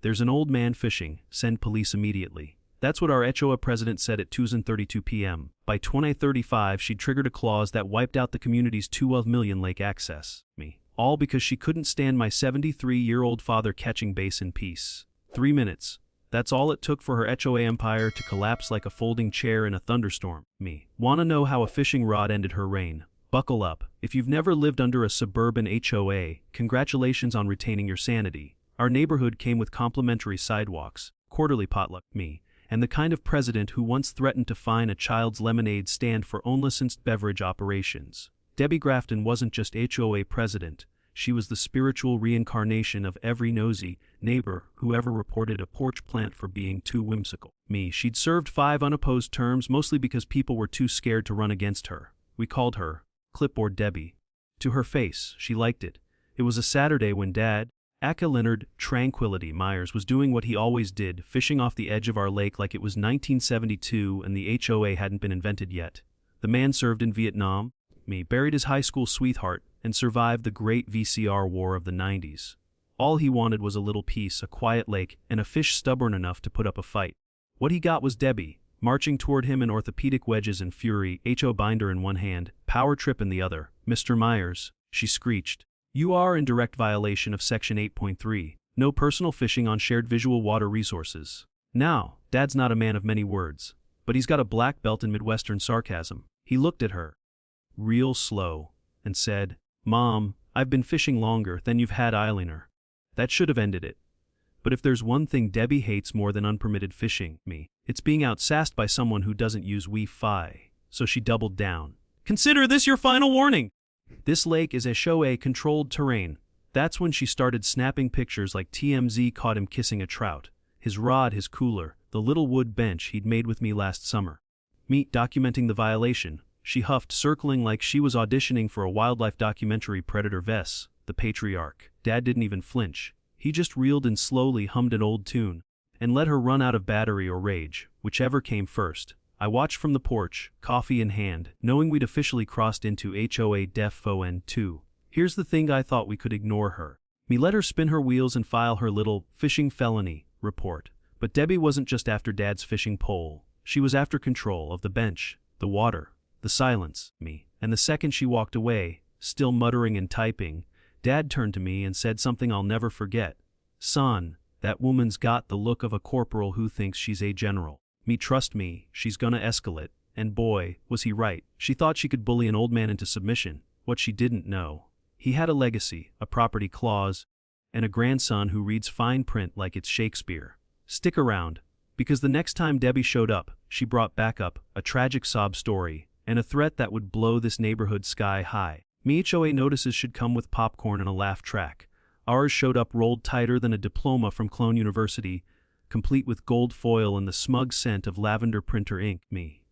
"There's an old man fishing, send police immediately." That's what our HOA president said at 2:32 p.m. By 2035 she'd triggered a clause that wiped out the community's 12 million lake access. All because she couldn't stand my 73-year-old father catching bass in peace. 3 minutes. That's all it took for her HOA empire to collapse like a folding chair in a thunderstorm. Wanna know how a fishing rod ended her reign? Buckle up. If you've never lived under a suburban HOA, congratulations on retaining your sanity. Our neighborhood came with complimentary sidewalks, quarterly potluck, and the kind of president who once threatened to fine a child's lemonade stand for unlicensed beverage operations. Debbie Grafton wasn't just HOA president, she was the spiritual reincarnation of every nosy neighbor who ever reported a porch plant for being too whimsical. She'd served 5 unopposed terms mostly because people were too scared to run against her. We called her Clipboard Debbie. To her face, she liked it. It was a Saturday when Dad, Aka Leonard Tranquility Myers, was doing what he always did, fishing off the edge of our lake like it was 1972 and the HOA hadn't been invented yet. The man served in Vietnam, buried his high school sweetheart, and survived the great VCR war of the 90s. All he wanted was a little peace, a quiet lake, and a fish stubborn enough to put up a fight. What he got was Debbie, marching toward him in orthopedic wedges and fury, HO binder in one hand, power trip in the other. "Mr. Myers," she screeched, "you are in direct violation of Section 8.3, no personal fishing on shared visual water resources." Now, Dad's not a man of many words, but he's got a black belt in Midwestern sarcasm. He looked at her, real slow, and said, "Mom, I've been fishing longer than you've had Eilener." That should have ended it. But if there's one thing Debbie hates more than unpermitted fishing, it's being outsassed by someone who doesn't use Wi-Fi. So she doubled down. "Consider this your final warning. This lake is HOA-controlled terrain." That's when she started snapping pictures like TMZ caught him kissing a trout. His rod, his cooler, the little wood bench he'd made with me last summer. Documenting the violation. She huffed, circling like she was auditioning for a wildlife documentary. Predator Vess, the patriarch. Dad didn't even flinch. He just reeled and slowly hummed an old tune, and let her run out of battery or rage, whichever came first. I watched from the porch, coffee in hand, knowing we'd officially crossed into HOA Def ON 2. Here's the thing, I thought we could ignore her. Let her spin her wheels and file her little fishing felony report. But Debbie wasn't just after Dad's fishing pole. She was after control of the bench, the water, the silence, And the second she walked away, still muttering and typing, Dad turned to me and said something I'll never forget. "Son, that woman's got the look of a corporal who thinks she's a general. Trust me, she's gonna escalate." And boy, was he right. She thought she could bully an old man into submission. What she didn't know, he had a legacy, a property clause, and a grandson who reads fine print like it's Shakespeare. Stick around, because the next time Debbie showed up, she brought back up a tragic sob story and a threat that would blow this neighborhood sky high. HOA notices should come with popcorn and a laugh track. Ours showed up rolled tighter than a diploma from Clone University, complete with gold foil and the smug scent of lavender printer ink.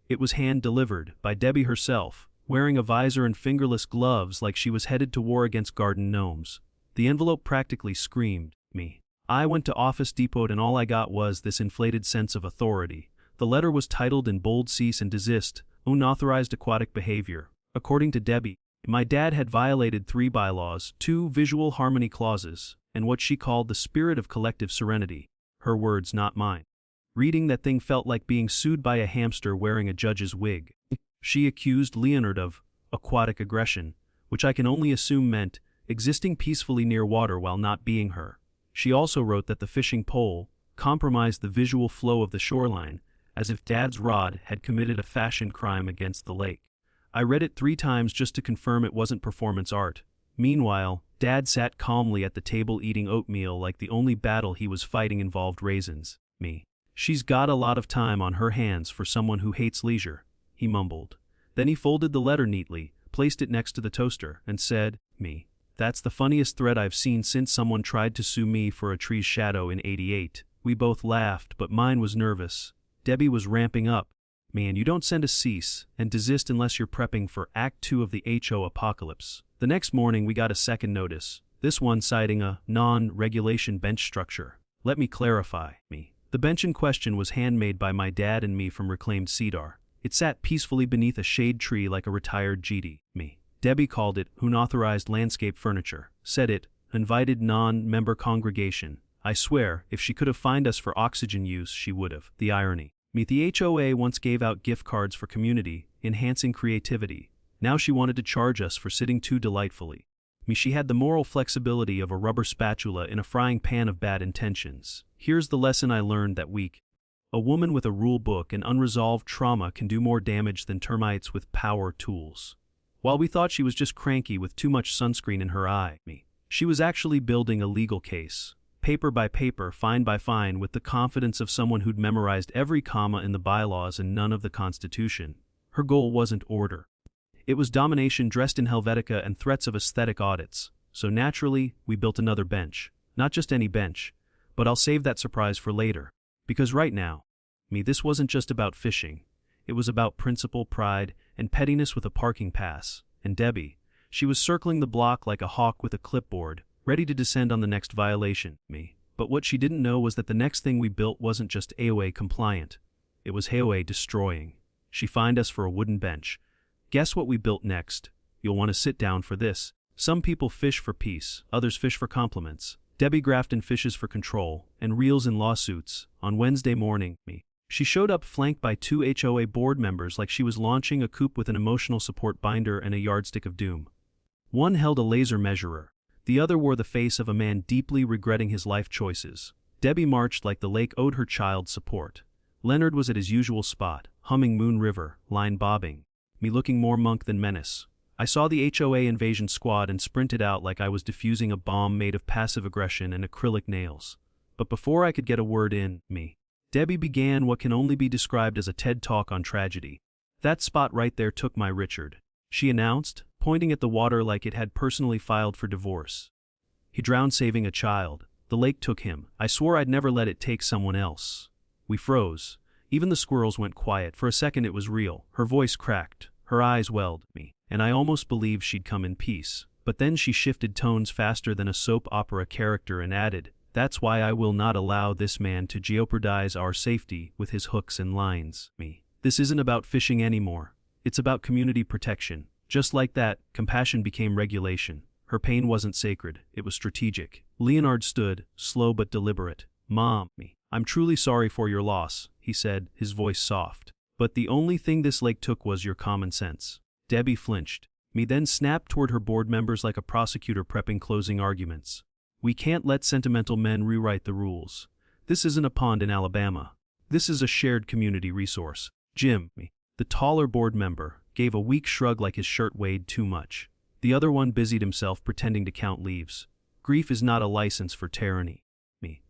It was hand-delivered by Debbie herself, wearing a visor and fingerless gloves like she was headed to war against garden gnomes. The envelope practically screamed, "Me." I went to Office Depot and all I got was this inflated sense of authority. The letter was titled in bold, "Cease and desist, unauthorized aquatic behavior." According to Debbie, my dad had violated 3 bylaws, 2 visual harmony clauses, and what she called the spirit of collective serenity. Her words, not mine. Reading that thing felt like being sued by a hamster wearing a judge's wig. She accused Leonard of aquatic aggression, which I can only assume meant existing peacefully near water while not being her. She also wrote that the fishing pole compromised the visual flow of the shoreline, as if Dad's rod had committed a fashion crime against the lake. I read it 3 times just to confirm it wasn't performance art. Meanwhile, Dad sat calmly at the table eating oatmeal like the only battle he was fighting involved raisins. "She's got a lot of time on her hands for someone who hates leisure," he mumbled. Then he folded the letter neatly, placed it next to the toaster, and said, "That's the funniest threat I've seen since someone tried to sue me for a tree's shadow in '88. We both laughed, but mine was nervous. Debbie was ramping up. "You don't send a cease and desist unless you're prepping for Act 2 of the HO apocalypse." The next morning we got a second notice, this one citing a non-regulation bench structure. Let me clarify. The bench in question was handmade by my dad and me from reclaimed cedar. It sat peacefully beneath a shade tree like a retired GD. Debbie called it unauthorized landscape furniture, said it invited non-member congregation. I swear, if she could have fined us for oxygen use, she would have. The irony. The HOA once gave out gift cards for community, enhancing creativity. Now she wanted to charge us for sitting too delightfully. She had the moral flexibility of a rubber spatula in a frying pan of bad intentions. Here's the lesson I learned that week. A woman with a rule book and unresolved trauma can do more damage than termites with power tools. While we thought she was just cranky with too much sunscreen in her eye, she was actually building a legal case, paper by paper, fine by fine, with the confidence of someone who'd memorized every comma in the bylaws and none of the Constitution. Her goal wasn't order. It was domination dressed in Helvetica and threats of aesthetic audits. So naturally, we built another bench. Not just any bench, but I'll save that surprise for later. Because right now, this wasn't just about fishing. It was about principle, pride, and pettiness with a parking pass. And Debbie, she was circling the block like a hawk with a clipboard, ready to descend on the next violation. But what she didn't know was that the next thing we built wasn't just HOA compliant. It was HOA destroying. She fined us for a wooden bench. Guess what we built next? You'll want to sit down for this. Some people fish for peace, others fish for compliments. Debbie Grafton fishes for control, and reels in lawsuits. On Wednesday morning, she showed up flanked by 2 HOA board members like she was launching a coup with an emotional support binder and a yardstick of doom. One held a laser measurer. The other wore the face of a man deeply regretting his life choices. Debbie marched like the lake owed her child support. Leonard was at his usual spot, humming Moon River, line bobbing. Looking more monk than menace. I saw the HOA invasion squad and sprinted out like I was defusing a bomb made of passive aggression and acrylic nails. But before I could get a word in, Debbie began what can only be described as a TED Talk on tragedy. That spot right there took my Richard, she announced, pointing at the water like it had personally filed for divorce. He drowned saving a child. The lake took him. I swore I'd never let it take someone else. We froze. Even the squirrels went quiet. For a second it was real. Her voice cracked. Her eyes welled and I almost believed she'd come in peace. But then she shifted tones faster than a soap opera character and added, "That's why I will not allow this man to jeopardize our safety with his hooks and lines." This isn't about fishing anymore. It's about community protection. Just like that, compassion became regulation. Her pain wasn't sacred, it was strategic. Leonard stood, slow but deliberate. "Mom, I'm truly sorry for your loss," he said, his voice soft. "But the only thing this lake took was your common sense." Debbie flinched. Then snapped toward her board members like a prosecutor prepping closing arguments. "We can't let sentimental men rewrite the rules. This isn't a pond in Alabama. This is a shared community resource." Jim, the taller board member, gave a weak shrug like his shirt weighed too much. The other one busied himself pretending to count leaves. "Grief is not a license for tyranny.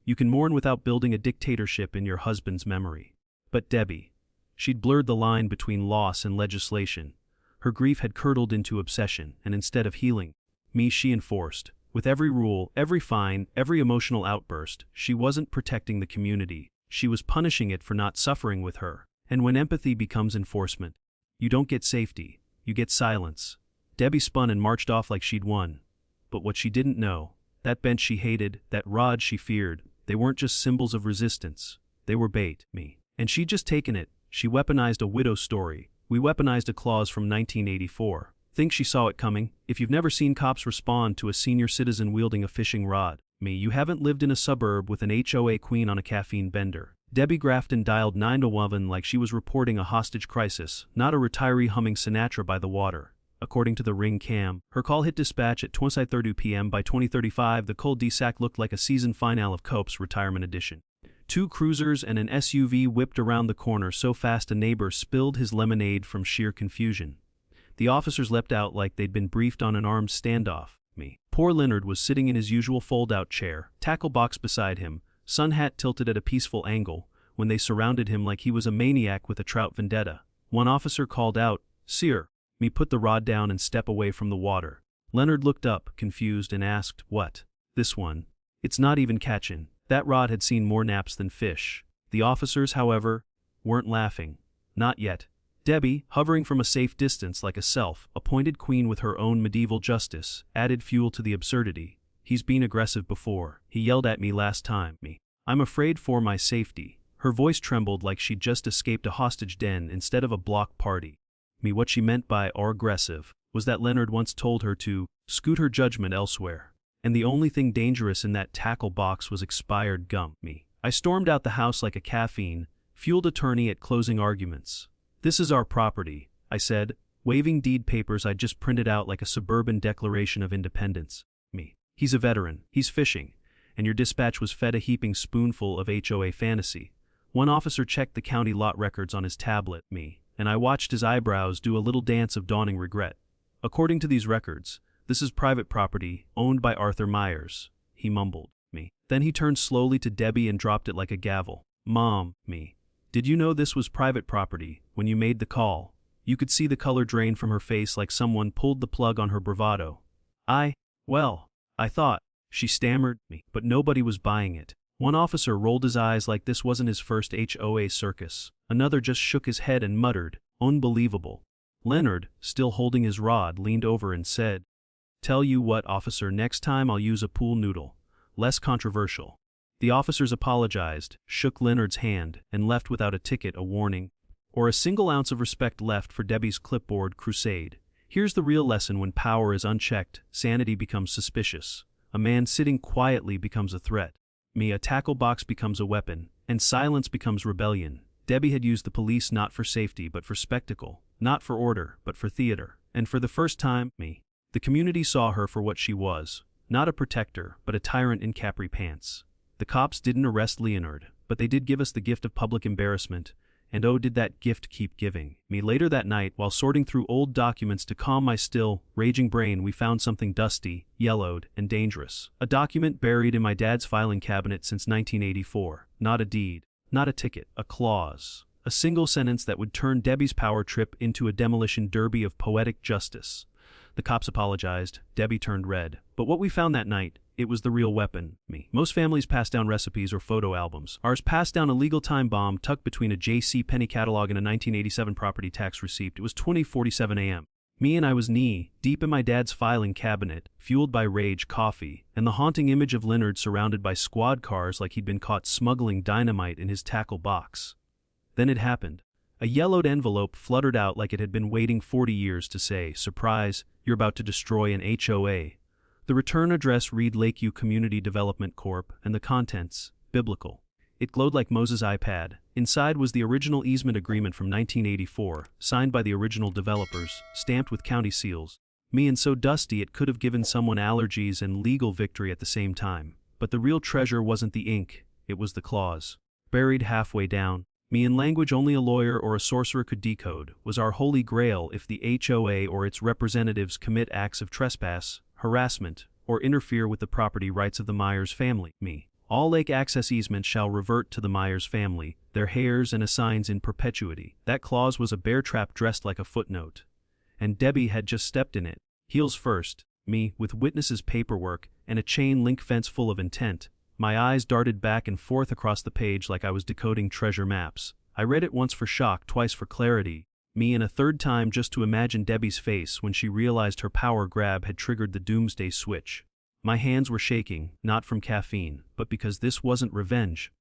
You can mourn without building a dictatorship in your husband's memory." But Debbie, she'd blurred the line between loss and legislation. Her grief had curdled into obsession, and instead of healing she enforced. With every rule, every fine, every emotional outburst, she wasn't protecting the community. She was punishing it for not suffering with her. And when empathy becomes enforcement, you don't get safety, you get silence. Debbie spun and marched off like she'd won. But what she didn't know, that bench she hated, that rod she feared, they weren't just symbols of resistance. They were bait. And she'd just taken it. She weaponized a widow story. We weaponized a clause from 1984. Think she saw it coming? If you've never seen cops respond to a senior citizen wielding a fishing rod, you haven't lived in a suburb with an HOA queen on a caffeine bender. Debbie Grafton dialed 911 like she was reporting a hostage crisis, not a retiree humming Sinatra by the water. According to the Ring cam, her call hit dispatch at 20:30 p.m. By 20:35, the cul-de-sac looked like a season finale of Cope's Retirement Edition. 2 cruisers and an SUV whipped around the corner so fast a neighbor spilled his lemonade from sheer confusion. The officers leapt out like they'd been briefed on an armed standoff. Poor Leonard was sitting in his usual fold-out chair, tackle box beside him, sun hat tilted at a peaceful angle, when they surrounded him like he was a maniac with a trout vendetta. One officer called out, "Sir." Put the rod down and step away from the water. Leonard looked up, confused, and asked, "What? This one? It's not even catchin'." That rod had seen more naps than fish. The officers, however, weren't laughing. Not yet. Debbie, hovering from a safe distance like a self-appointed queen with her own medieval justice, added fuel to the absurdity. "He's been aggressive before. He yelled at me last time. I'm afraid for my safety." Her voice trembled like she'd just escaped a hostage den instead of a block party. What she meant by aggressive was that Leonard once told her to scoot her judgment elsewhere. and the only thing dangerous in that tackle box was expired gum. Me. I stormed out the house like a caffeine-fueled attorney at closing arguments. "This is our property," I said, waving deed papers I'd just printed out like a suburban Declaration of Independence. Me. "He's a veteran, he's fishing, and your dispatch was fed a heaping spoonful of HOA fantasy." One officer checked the county lot records on his tablet, me, and I watched his eyebrows do a little dance of dawning regret. "According to these records, this is private property, owned by Arthur Myers," he mumbled, me. Then he turned slowly to Debbie and dropped it like a gavel. "Mom," me. "Did you know this was private property when you made the call?" You could see the color drain from her face like someone pulled the plug on her bravado. Well, I thought," she stammered, me, but nobody was buying it. One officer rolled his eyes like this wasn't his first HOA circus. Another just shook his head and muttered, "Unbelievable." Leonard, still holding his rod, leaned over and said, "Tell you what, officer, next time I'll use a pool noodle. Less controversial." The officers apologized, shook Leonard's hand, and left without a ticket, a warning, or a single ounce of respect left for Debbie's clipboard crusade. Here's the real lesson: when power is unchecked, sanity becomes suspicious. A man sitting quietly becomes a threat. Me, a tackle box becomes a weapon, and silence becomes rebellion. Debbie had used the police not for safety but for spectacle, not for order but for theater. And for the first time, the community saw her for what she was, not a protector but a tyrant in capri pants. The cops didn't arrest Leonard, but they did give us the gift of public embarrassment. And oh, did that gift keep giving. Me. Later that night, while sorting through old documents to calm my still, raging brain, we found something dusty, yellowed, and dangerous. A document buried in my dad's filing cabinet since 1984. Not a deed, not a ticket, a clause. A single sentence that would turn Debbie's power trip into a demolition derby of poetic justice. The cops apologized, Debbie turned red. But what we found that night, it was the real weapon, me. Most families pass down recipes or photo albums. Ours passed down a legal time bomb tucked between a J.C. Penney catalog and a 1987 property tax receipt. It was 20:47 a.m. Me and I was knee-deep in my dad's filing cabinet, fueled by rage, coffee, and the haunting image of Leonard surrounded by squad cars like he'd been caught smuggling dynamite in his tackle box. Then it happened. A yellowed envelope fluttered out like it had been waiting 40 years to say, "Surprise, you're about to destroy an HOA." The return address read Lakeview Community Development Corp., and the contents, biblical. It glowed like Moses' iPad. Inside was the original easement agreement from 1984, signed by the original developers, stamped with county seals. Me, and so dusty it could have given someone allergies and legal victory at the same time. But the real treasure wasn't the ink, it was the clause. Buried halfway down, me, in language only a lawyer or a sorcerer could decode, was our holy grail: if the HOA or its representatives commit acts of trespass, harassment, or interfere with the property rights of the Myers family, me, all lake access easements shall revert to the Myers family, their heirs and assigns in perpetuity. That clause was a bear trap dressed like a footnote. And Debbie had just stepped in it, heels first, me, with witnesses' paperwork and a chain link fence full of intent. My eyes darted back and forth across the page like I was decoding treasure maps. I read it once for shock, twice for clarity, me, and a third time just to imagine Debbie's face when she realized her power grab had triggered the doomsday switch. My hands were shaking, not from caffeine, but because this wasn't revenge.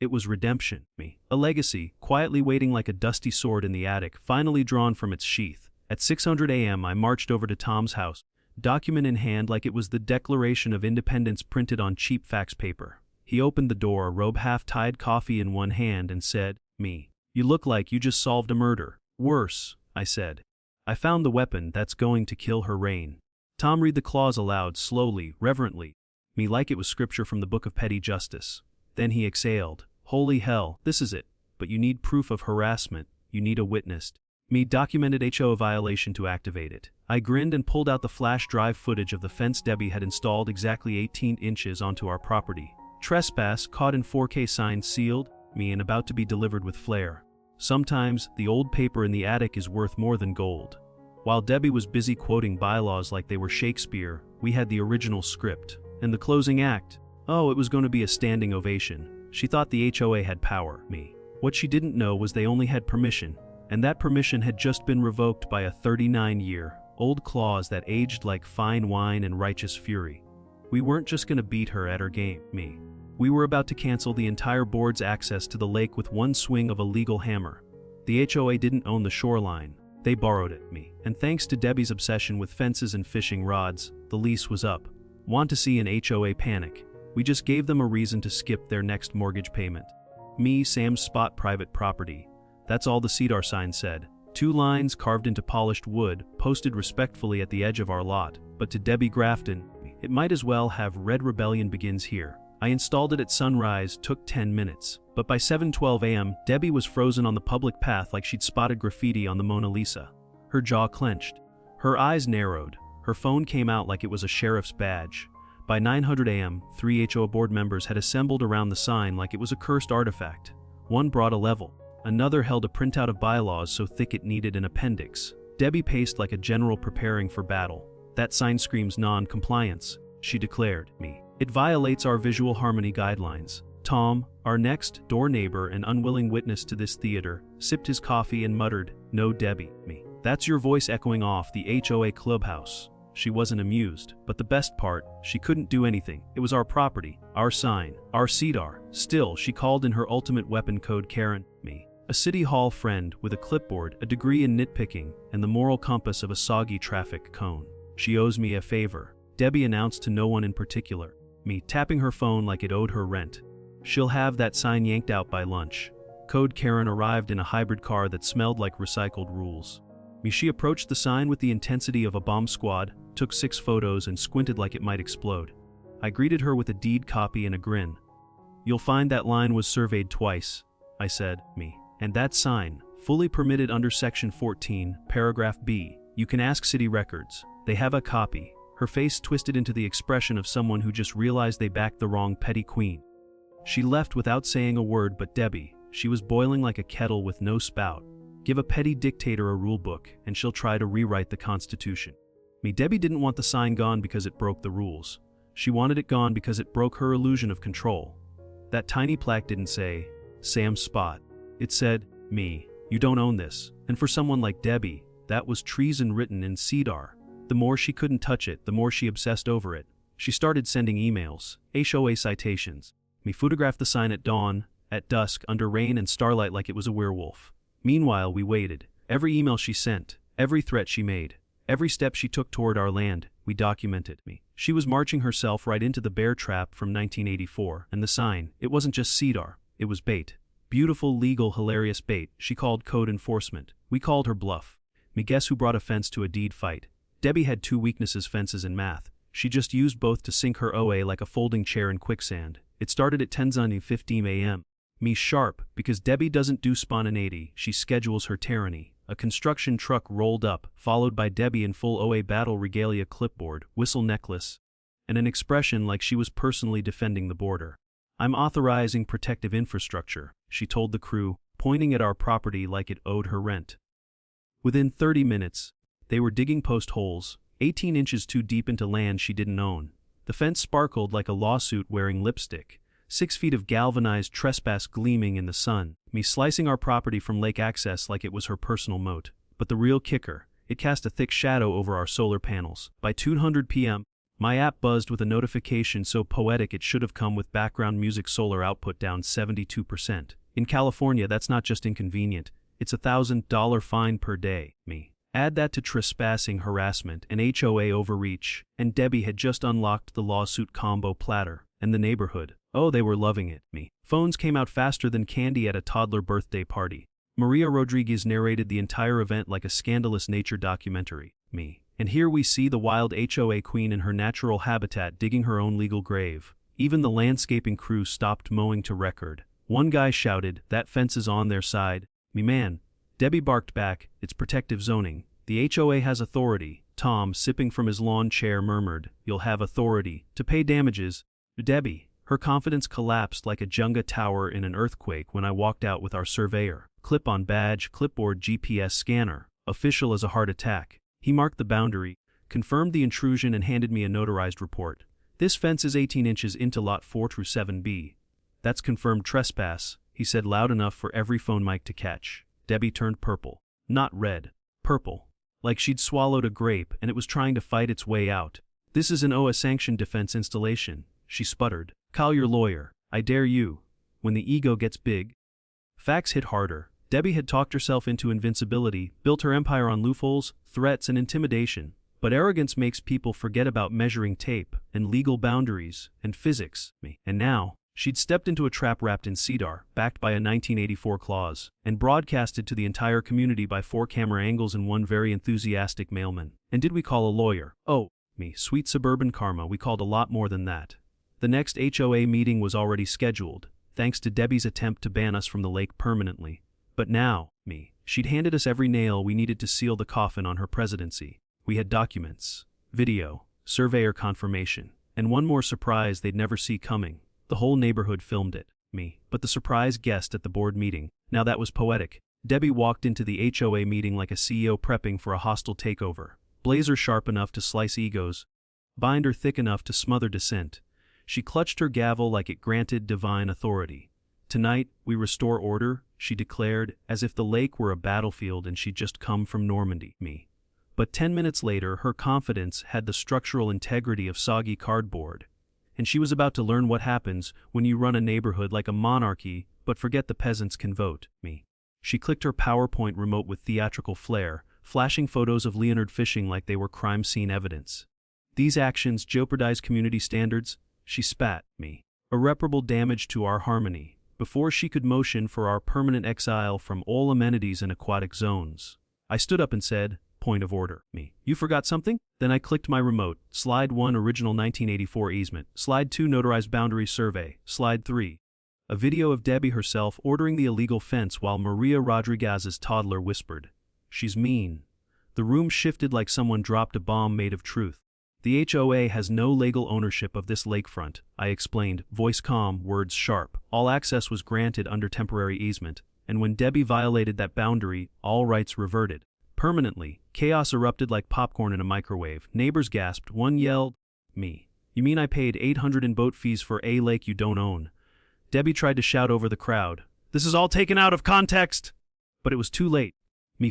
It was redemption, me. A legacy, quietly waiting like a dusty sword in the attic, finally drawn from its sheath. At 6:00 a.m. I marched over to Tom's house, document in hand like it was the Declaration of Independence printed on cheap fax paper. He opened the door, robe half-tied, coffee in one hand, and said, "Me, you look like you just solved a murder." "Worse," I said. "I found the weapon that's going to kill her reign." Tom read the clause aloud, slowly, reverently, me, like it was scripture from the Book of Petty Justice. Then he exhaled, "Holy hell, this is it. But you need proof of harassment, you need a witness." Me, documented HOA violation to activate it. I grinned and pulled out the flash drive footage of the fence Debbie had installed exactly 18 inches onto our property. Trespass, caught in 4K, signed, sealed, me, and about to be delivered with flair. Sometimes, the old paper in the attic is worth more than gold. While Debbie was busy quoting bylaws like they were Shakespeare, we had the original script. And the closing act? Oh, it was going to be a standing ovation. She thought the HOA had power, me. What she didn't know was they only had permission. And that permission had just been revoked by a 39-year-old clause that aged like fine wine and righteous fury. We weren't just going to beat her at her game, me. We were about to cancel the entire board's access to the lake with one swing of a legal hammer. The HOA didn't own the shoreline. They borrowed it, me. And thanks to Debbie's obsession with fences and fishing rods, the lease was up. Want to see an HOA panic? We just gave them a reason to skip their next mortgage payment. Me, Sam's spot private property. That's all the Cedar sign said. 2 lines carved into polished wood, posted respectfully at the edge of our lot. But to Debbie Grafton, it might as well have Red Rebellion begins here. I installed it at sunrise, took 10 minutes. But by 7:12 a.m., Debbie was frozen on the public path like she'd spotted graffiti on the Mona Lisa. Her jaw clenched. Her eyes narrowed. Her phone came out like it was a sheriff's badge. By 9:00 a.m., 3 HOA board members had assembled around the sign like it was a cursed artifact. One brought a level. Another held a printout of bylaws so thick it needed an appendix. Debbie paced like a general preparing for battle. That sign screams non-compliance, she declared me. It violates our visual harmony guidelines. Tom, our next door neighbor and unwilling witness to this theater, sipped his coffee and muttered, "No, Debbie, me. That's your voice echoing off the HOA clubhouse." She wasn't amused, but the best part, she couldn't do anything. It was our property, our sign, our Cedar. Still, she called in her ultimate weapon code Karen, me. A city hall friend with a clipboard, a degree in nitpicking, and the moral compass of a soggy traffic cone. She owes me a favor, Debbie announced to no one in particular, me tapping her phone like it owed her rent. She'll have that sign yanked out by lunch. Code Karen arrived in a hybrid car that smelled like recycled rules. She approached the sign with the intensity of a bomb squad, took 6 photos and squinted like it might explode. I greeted her with a deed copy and a grin. "You'll find that line was surveyed twice," I said, me. "And that sign, fully permitted under Section 14, Paragraph B. You can ask city records. They have a copy." Her face twisted into the expression of someone who just realized they backed the wrong petty queen. She left without saying a word, but Debbie, she was boiling like a kettle with no spout. Give a petty dictator a rule book, and she'll try to rewrite the Constitution. Debbie didn't want the sign gone because it broke the rules. She wanted it gone because it broke her illusion of control. That tiny plaque didn't say, "Sam's spot." It said, "Me, you don't own this." And for someone like Debbie, that was treason written in Cedar. The more she couldn't touch it, the more she obsessed over it. She started sending emails, HOA citations. Me photographed the sign at dawn, at dusk, under rain and starlight like it was a werewolf. Meanwhile, we waited. Every email she sent, every threat she made, every step she took toward our land, we documented. She was marching herself right into the bear trap from 1984, and the sign, it wasn't just Cedar, it was bait. Beautiful, legal, hilarious bait. She called code enforcement. We called her bluff. Guess who brought a fence to a deed fight? Debbie had 2 weaknesses: fences and math. She just used both to sink her OA like a folding chair in quicksand. It started at 10:15 a.m. Me sharp, because Debbie doesn't do spontaneity, she schedules her tyranny. A construction truck rolled up, followed by Debbie in full OA battle regalia, clipboard, whistle necklace, and an expression like she was personally defending the border. "I'm authorizing protective infrastructure," she told the crew, pointing at our property like it owed her rent. Within 30 minutes, they were digging post holes, 18 inches too deep into land she didn't own. The fence sparkled like a lawsuit wearing lipstick. 6 feet of galvanized trespass gleaming in the sun, me slicing our property from lake access like it was her personal moat. But the real kicker, it cast a thick shadow over our solar panels. By 2:00 p.m., my app buzzed with a notification so poetic it should have come with background music: solar output down 72%. In California, that's not just inconvenient, it's $1,000 fine per day. Me. Add that to trespassing, harassment, and HOA overreach, and Debbie had just unlocked the lawsuit combo platter. And the neighborhood, oh, they were loving it. Me. Phones came out faster than candy at a toddler birthday party. Maria Rodriguez narrated the entire event like a scandalous nature documentary. Me. And here we see the wild HOA queen in her natural habitat digging her own legal grave. Even the landscaping crew stopped mowing to record. One guy shouted, "That fence is on their side." Me man. Debbie barked back, "It's protective zoning. The HOA has authority." Tom, sipping from his lawn chair, murmured, "You'll have authority to pay damages." Debbie, her confidence collapsed like a Jenga tower in an earthquake when I walked out with our surveyor. Clip-on badge, clipboard, GPS scanner. Official as a heart attack. He marked the boundary, confirmed the intrusion, and handed me a notarized report. "This fence is 18 inches into lot 4-7B. That's confirmed trespass," he said loud enough for every phone mic to catch. Debbie turned purple. Not red. Purple. Like she'd swallowed a grape and it was trying to fight its way out. "This is an OA-sanctioned defense installation," she sputtered. "Call your lawyer. I dare you." When the ego gets big, facts hit harder. Debbie had talked herself into invincibility, built her empire on loopholes, threats, and intimidation. But arrogance makes people forget about measuring tape, and legal boundaries, and physics. And now, she'd stepped into a trap wrapped in cedar, backed by a 1984 clause, and broadcasted to the entire community by 4 camera angles and one very enthusiastic mailman. And did we call a lawyer? Oh, sweet suburban karma, we called a lot more than that. The next HOA meeting was already scheduled, thanks to Debbie's attempt to ban us from the lake permanently. But now, she'd handed us every nail we needed to seal the coffin on her presidency. We had documents, video, surveyor confirmation, and one more surprise they'd never see coming. The whole neighborhood filmed it. But the surprise guest at the board meeting. Now that was poetic. Debbie walked into the HOA meeting like a CEO prepping for a hostile takeover. Blazer sharp enough to slice egos, binder thick enough to smother dissent. She clutched her gavel like it granted divine authority. Tonight, we restore order, she declared, as if the lake were a battlefield and she'd just come from Normandy. But 10 minutes later, her confidence had the structural integrity of soggy cardboard. And she was about to learn what happens when you run a neighborhood like a monarchy but forget the peasants can vote. She clicked her PowerPoint remote with theatrical flair, flashing photos of Leonard fishing like they were crime scene evidence. These actions jeopardize community standards, she spat. Irreparable damage to our harmony, before she could motion for our permanent exile from all amenities and aquatic zones. I stood up and said, point of order. You forgot something? Then I clicked my remote. Slide 1, original 1984 easement. Slide 2, notarized boundary survey. Slide 3. A video of Debbie herself ordering the illegal fence while Maria Rodriguez's toddler whispered, "She's mean." The room shifted like someone dropped a bomb made of truth. The HOA has no legal ownership of this lakefront, I explained, voice calm, words sharp. All access was granted under temporary easement, and when Debbie violated that boundary, all rights reverted. Permanently, chaos erupted like popcorn in a microwave. Neighbors gasped. One yelled, "Me. You mean I paid $800 in boat fees for a lake you don't own?" Debbie tried to shout over the crowd, "This is all taken out of context!" But it was too late.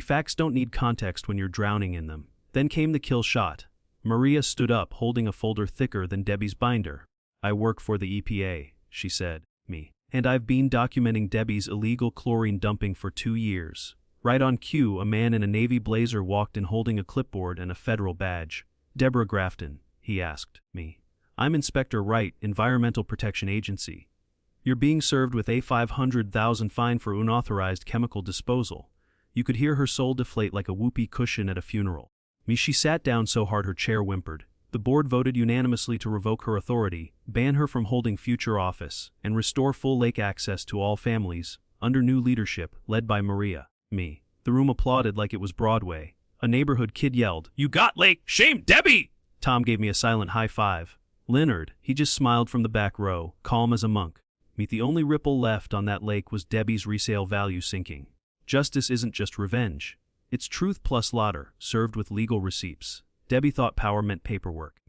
Facts don't need context when you're drowning in them. Then came the kill shot. Maria stood up, holding a folder thicker than Debbie's binder. "I work for the EPA," she said. And I've been documenting Debbie's illegal chlorine dumping for 2 years. Right on cue, a man in a navy blazer walked in holding a clipboard and a federal badge. "Deborah Grafton," he asked me. "I'm Inspector Wright, Environmental Protection Agency. You're being served with a $500,000 fine for unauthorized chemical disposal." You could hear her soul deflate like a whoopee cushion at a funeral. She sat down so hard her chair whimpered. The board voted unanimously to revoke her authority, ban her from holding future office, and restore full lake access to all families, under new leadership, led by Maria. The room applauded like it was Broadway. A neighborhood kid yelled, "You got lake! Shame Debbie!" Tom gave me a silent high five. Leonard, he just smiled from the back row, calm as a monk. The only ripple left on that lake was Debbie's resale value sinking. Justice isn't just revenge. It's truth plus lauder, served with legal receipts. Debbie thought power meant paperwork,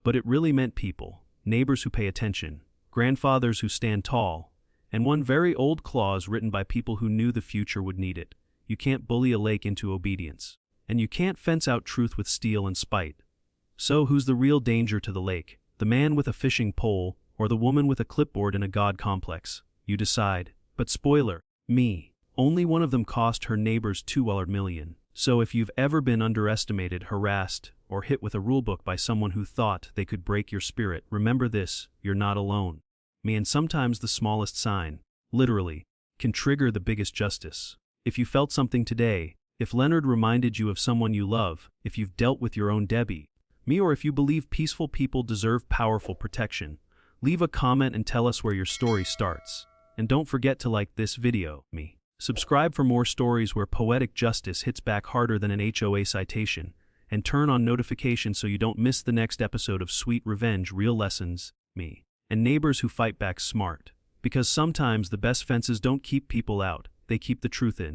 but it really meant people, neighbors who pay attention, grandfathers who stand tall, and one very old clause written by people who knew the future would need it. You can't bully a lake into obedience. And you can't fence out truth with steel and spite. So who's the real danger to the lake? The man with a fishing pole, or the woman with a clipboard in a god complex? You decide. But spoiler, only one of them cost her neighbors $2 million. So if you've ever been underestimated, harassed, or hit with a rulebook by someone who thought they could break your spirit, remember this, you're not alone. And sometimes the smallest sign, literally, can trigger the biggest justice. If you felt something today, if Leonard reminded you of someone you love, if you've dealt with your own Debbie, or if you believe peaceful people deserve powerful protection, leave a comment and tell us where your story starts. And don't forget to like this video. Subscribe for more stories where poetic justice hits back harder than an HOA citation, and turn on notifications so you don't miss the next episode of Sweet Revenge, Real Lessons, and neighbors who fight back smart. Because sometimes the best fences don't keep people out, they keep the truth in.